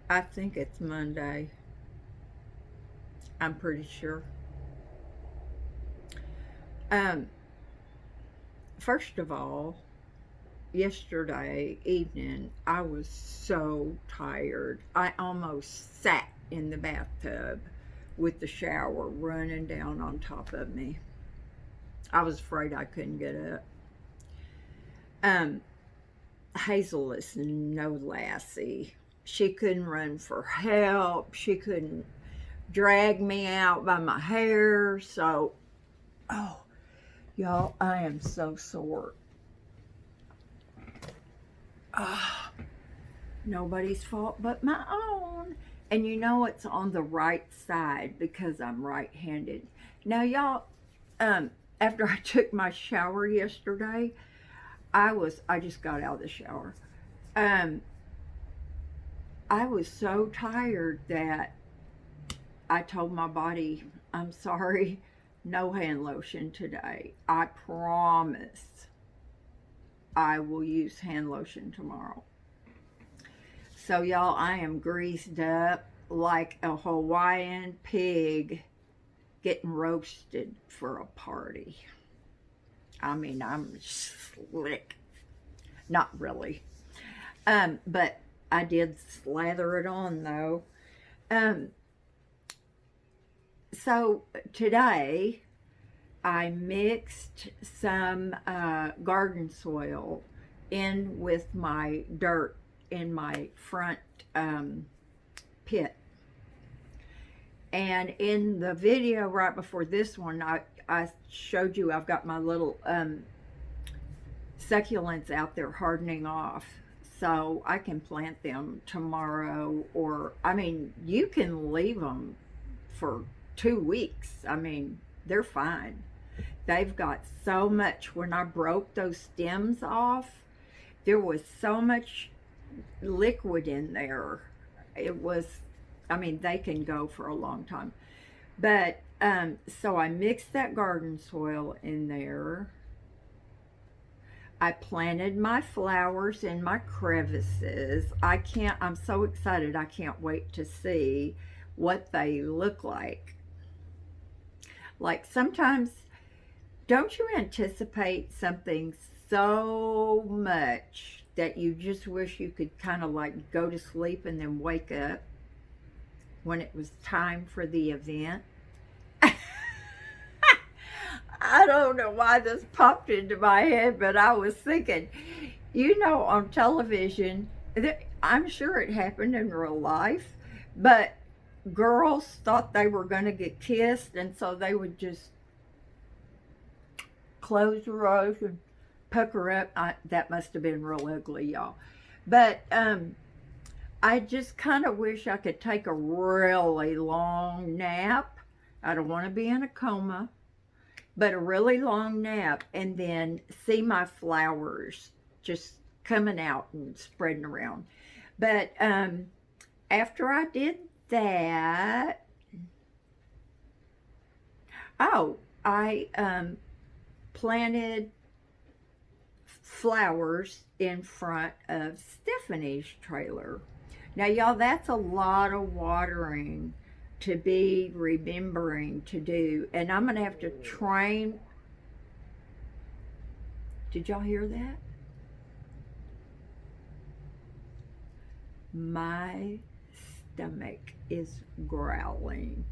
I think it's Monday. I'm pretty sure. Um, First of all, yesterday evening, I was so tired. I almost sat in the bathtub with the shower running down on top of me. I was afraid I couldn't get up. Um, Hazel is no lassie. She couldn't run for help. She couldn't drag me out by my hair. So, oh, y'all, I am so sore. Ah, nobody's fault but my own. And you know it's on the right side because I'm right-handed. Now, y'all, um, after I took my shower yesterday, I just got out of the shower. Um, I was so tired that I told my body, I'm sorry, no hand lotion today. I promise I will use hand lotion tomorrow. So, y'all, I am greased up like a Hawaiian pig getting roasted for a party. I mean, I'm slick. Not really. But I did slather it on though. Um, so today I mixed some garden soil in with my dirt in my front um, pit. And in the video right before this one, I showed you I've got my little succulents out there hardening off. So I can plant them tomorrow, or I mean, you can leave them for 2 weeks. I mean, they're fine. They've got so much. When I broke those stems off, there was so much liquid in there. It was, I mean, they can go for a long time. But so I mixed that garden soil in there. I planted my flowers in my crevices. I'm so excited. I can't wait to see what they look like. Like sometimes, don't you anticipate something so much that you just wish you could kind of like go to sleep and then wake up when it was time for the event? I don't know why this popped into my head, but I was thinking, on television, I'm sure it happened in real life, but girls thought they were going to get kissed, and so they would just close their eyes and pucker up. That must have been real ugly, y'all. But I just kind of wish I could take a really long nap. I don't want to be in a coma, but a really long nap and then see my flowers just coming out and spreading around. But after I did that, oh, I planted flowers in front of Stephanie's trailer. Now, y'all, that's a lot of watering to be remembering to do. And I'm going to have to train. Did y'all hear that? My stomach is growling.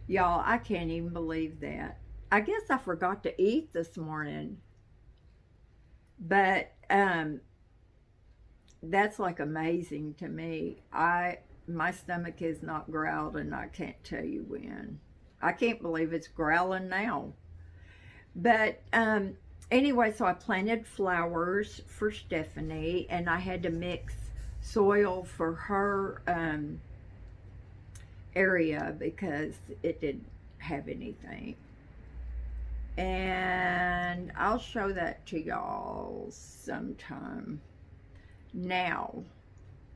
Y'all, I can't even believe that. I guess I forgot to eat this morning, but that's like amazing to me. My stomach has not growled, and I can't tell you when. I can't believe it's growling now. But anyway, so I planted flowers for Stephanie, and I had to mix soil for her area because it didn't have anything. And I'll show that to y'all sometime. Now,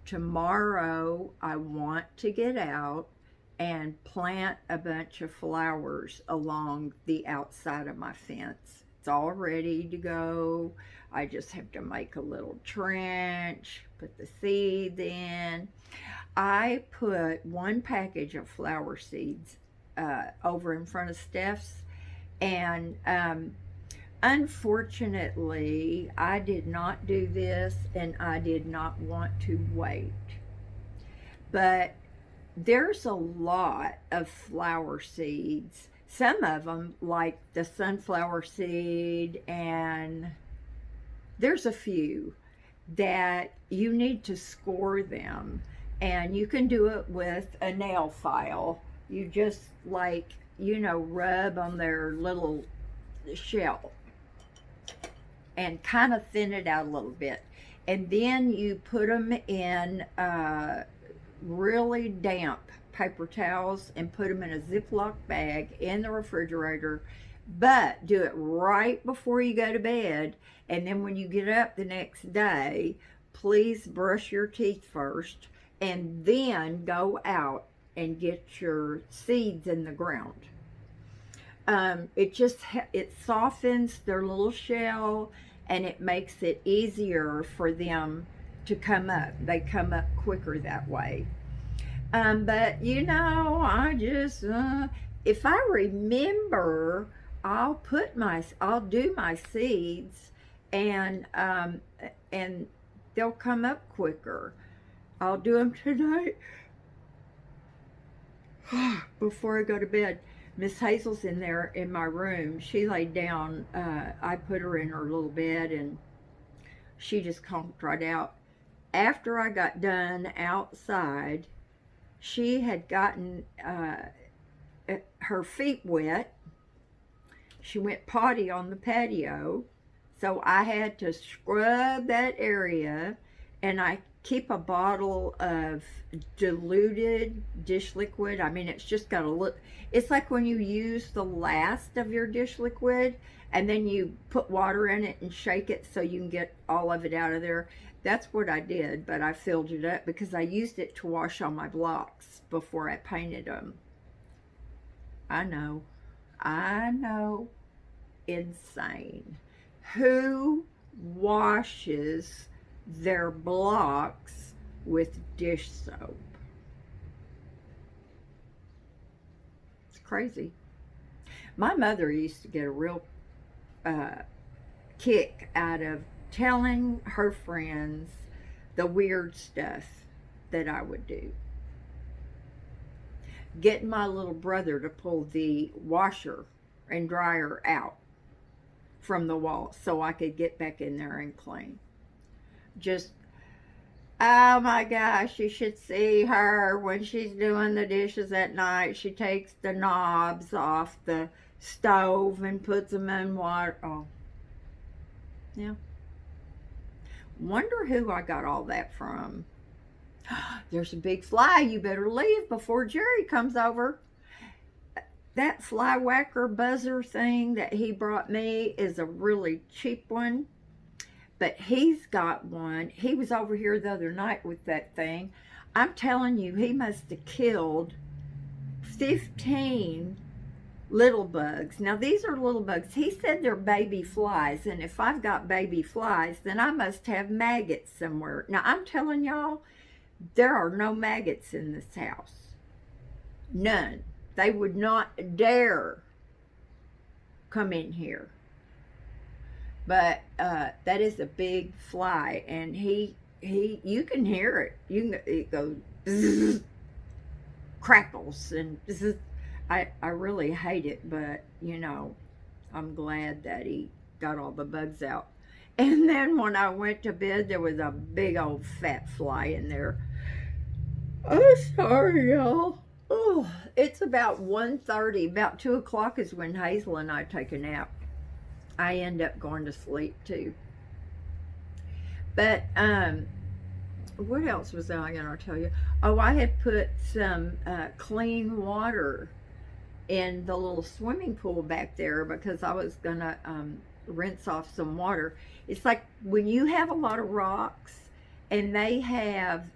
tomorrow I want to get out and plant a bunch of flowers along the outside of my fence. It's all ready to go. I just have to make a little trench, put the seeds in. I put one package of flower seeds over in front of Steph's, and unfortunately, I did not do this, and I did not want to wait. But there's a lot of flower seeds. Some of them, like the sunflower seed, and there's a few that you need to score them. And you can do it with a nail file. You just, like, rub on their little shell and kind of thin it out a little bit. And then you put them in really damp paper towels and put them in a Ziploc bag in the refrigerator. But do it right before you go to bed. And then when you get up the next day, please brush your teeth first and then go out and get your seeds in the ground. It softens their little shell, and it makes it easier for them to come up. They come up quicker that way. But I just if I remember, I'll do my seeds, and they'll come up quicker. I'll do them tonight before I go to bed. Miss Hazel's in there in my room. She laid down. I put her in her little bed, and she just conked right out. After I got done outside, she had gotten her feet wet. She went potty on the patio, so I had to scrub that area, and I keep a bottle of diluted dish liquid. I mean, it's just got a look. It's like when you use the last of your dish liquid and then you put water in it and shake it so you can get all of it out of there. That's what I did, but I filled it up because I used it to wash all my blocks before I painted them. I know, insane. Who washes their blocks with dish soap? It's crazy. My mother used to get a real kick out of telling her friends the weird stuff that I would do. Getting my little brother to pull the washer and dryer out from the wall so I could get back in there and clean. Just, oh my gosh, you should see her when she's doing the dishes at night. She takes the knobs off the stove and puts them in water. Oh, yeah. Wonder who I got all that from. There's a big fly. You better leave before Jerry comes over. That fly whacker buzzer thing that he brought me is a really cheap one. But he's got one. He was over here the other night with that thing. I'm telling you, he must have killed 15 little bugs. Now, these are little bugs. He said they're baby flies. And if I've got baby flies, then I must have maggots somewhere. Now, I'm telling y'all, there are no maggots in this house. None. They would not dare come in here. But that is a big fly, and you can hear it. It goes bzzz, crackles, and bzzz. I really hate it, but I'm glad that he got all the bugs out. And then when I went to bed, there was a big old fat fly in there. Oh, sorry, y'all. Oh, it's about 1:30. About 2 o'clock is when Hazel and I take a nap. I end up going to sleep too. But what else was I going to tell you? Oh, I had put some clean water in the little swimming pool back there because I was going to rinse off some water. It's like when you have a lot of rocks and they have,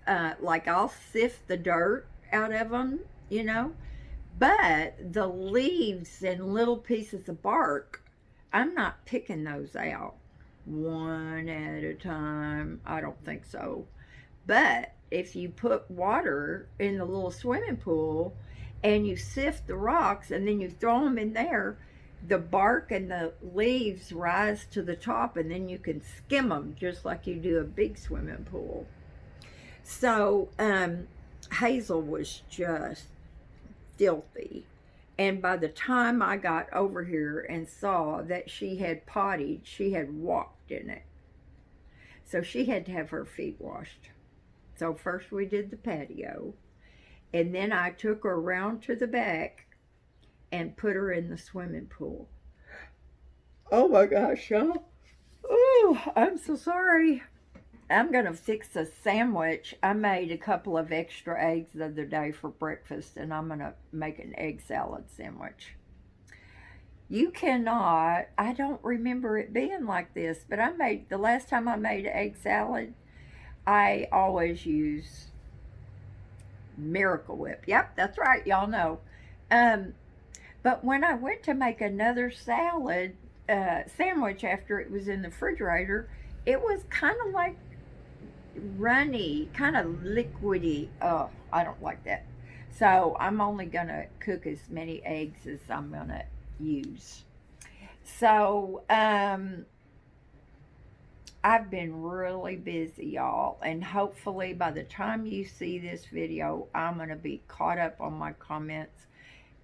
like, I'll sift the dirt out of them, but the leaves and little pieces of bark I'm not picking those out one at a time. I don't think so. But if you put water in the little swimming pool and you sift the rocks and then you throw them in there, the bark and the leaves rise to the top and then you can skim them just like you do a big swimming pool. So Hazel was just filthy. And by the time I got over here and saw that she had potted, she had walked in it. So she had to have her feet washed. So first we did the patio, and then I took her around to the back and put her in the swimming pool. Oh my gosh, y'all. Oh, I'm so sorry. I'm going to fix a sandwich. I made a couple of extra eggs the other day for breakfast, and I'm going to make an egg salad sandwich. You cannot, I don't remember it being like this, but the last time I made egg salad, I always use Miracle Whip. Yep, that's right, y'all know. Um, but when I went to make another sandwich after it was in the refrigerator, it was kind of like runny, kind of liquidy. Oh, I don't like that. So I'm only going to cook as many eggs as I'm going to use. So I've been really busy, y'all, and hopefully by the time you see this video, I'm going to be caught up on my comments.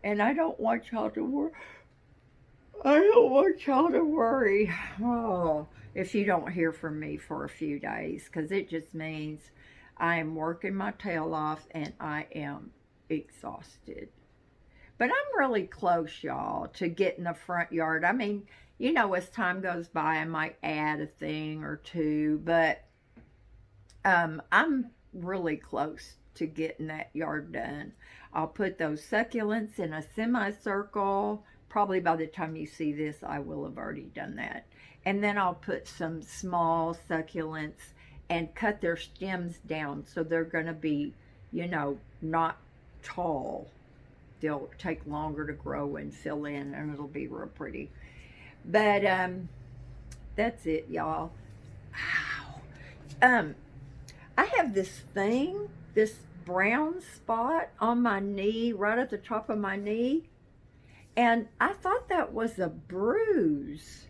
And I don't want y'all to worry. I don't want y'all to worry. Oh, if you don't hear from me for a few days, because it just means I am working my tail off and I am exhausted. But I'm really close, y'all, to getting the front yard. I mean, you know, as time goes by, I might add a thing or two, but I'm really close to getting that yard done. I'll put those succulents in a semicircle. Probably by the time you see this, I will have already done that. And then I'll put some small succulents and cut their stems down so they're going to be, you know, not tall. They'll take longer to grow and fill in, and it'll be real pretty. But that's it, y'all. Ow. I have this thing, this brown spot on my knee, right at the top of my knee, and I thought that was a bruise,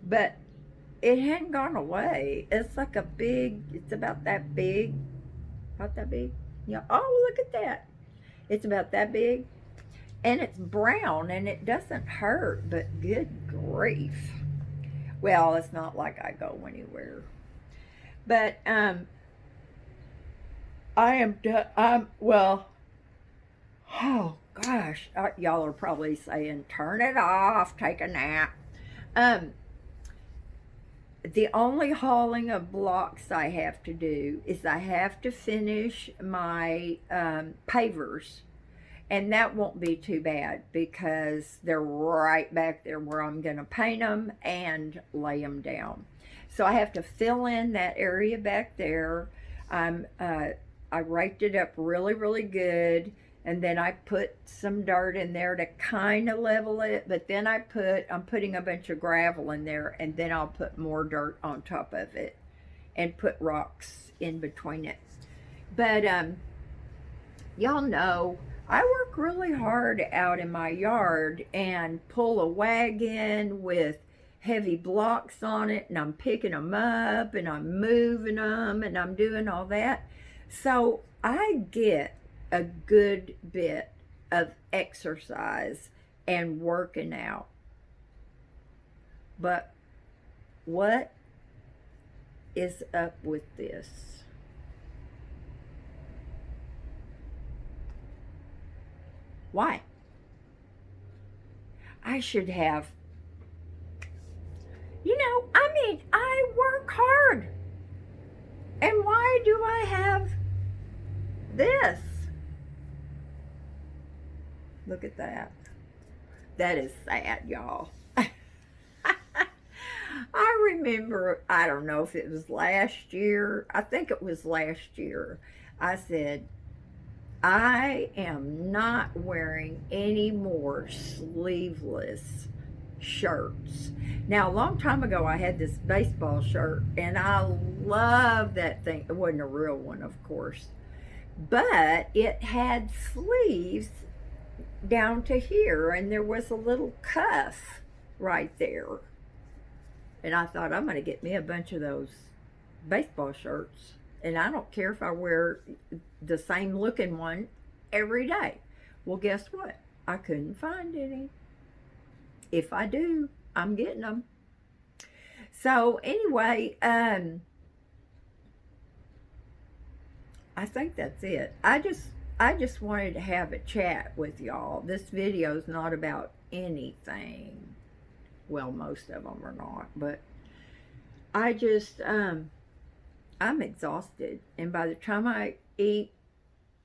but it hadn't gone away. It's like it's about that big, about that big. Yeah. Oh, look at that. It's about that big, and it's brown, and it doesn't hurt, but good grief. Well, it's not like I go anywhere. But I am done. Well, oh gosh, y'all are probably saying, turn it off, take a nap. The only hauling of blocks I have to do is I have to finish my pavers. And that won't be too bad because they're right back there where I'm going to paint them and lay them down. So I have to fill in that area back there. I raked it up really, really good. And then I put some dirt in there to kind of level it. But then I'm putting a bunch of gravel in there. And then I'll put more dirt on top of it and put rocks in between it. But y'all know, I work really hard out in my yard and pull a wagon with heavy blocks on it, and I'm picking them up and I'm moving them and I'm doing all that. So I get a good bit of exercise and working out. But what is up with this? Why? I should have, I work hard. And why do I have this? Look at that. That is sad, y'all. I remember, I don't know if it was last year. I think it was last year. I said, I am not wearing any more sleeveless shirts. Now, a long time ago, I had this baseball shirt, and I love that thing. It wasn't a real one, of course, but it had sleeves down to here, and there was a little cuff right there. And I thought, I'm going to get me a bunch of those baseball shirts. And I don't care if I wear the same looking one every day. Well, guess what? I couldn't find any. If I do, I'm getting them. So anyway, I think that's it. I just wanted to have a chat with y'all. This video is not about anything. Well, most of them are not, but I just I'm exhausted, and by the time I eat,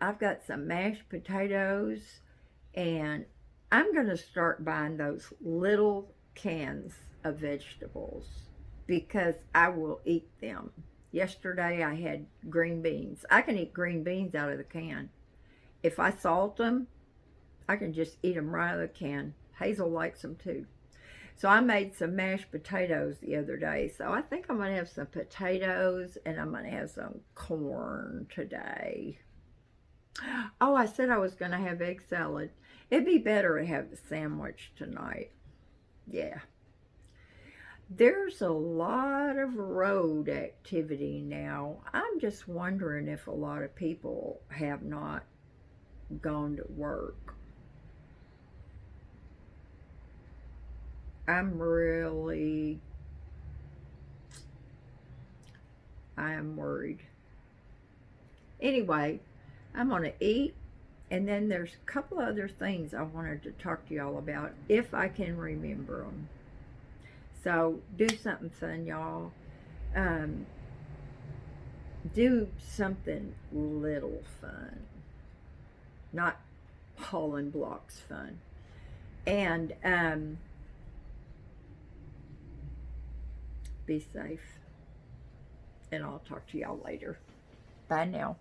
I've got some mashed potatoes, and I'm going to start buying those little cans of vegetables because I will eat them. Yesterday I had green beans. I can eat green beans out of the can. If I salt them, I can just eat them right out of the can. Hazel likes them too. So I made some mashed potatoes the other day. So I think I'm going to have some potatoes, and I'm going to have some corn today. Oh, I said I was going to have egg salad. It'd be better to have the sandwich tonight. Yeah. There's a lot of road activity now. I'm just wondering if a lot of people have not gone to work. I am worried. Anyway, I'm going to eat, and then there's a couple other things I wanted to talk to y'all about if I can remember them. So do something fun, y'all. Do something little fun, not hauling blocks fun. And be safe, and I'll talk to y'all later. Bye now.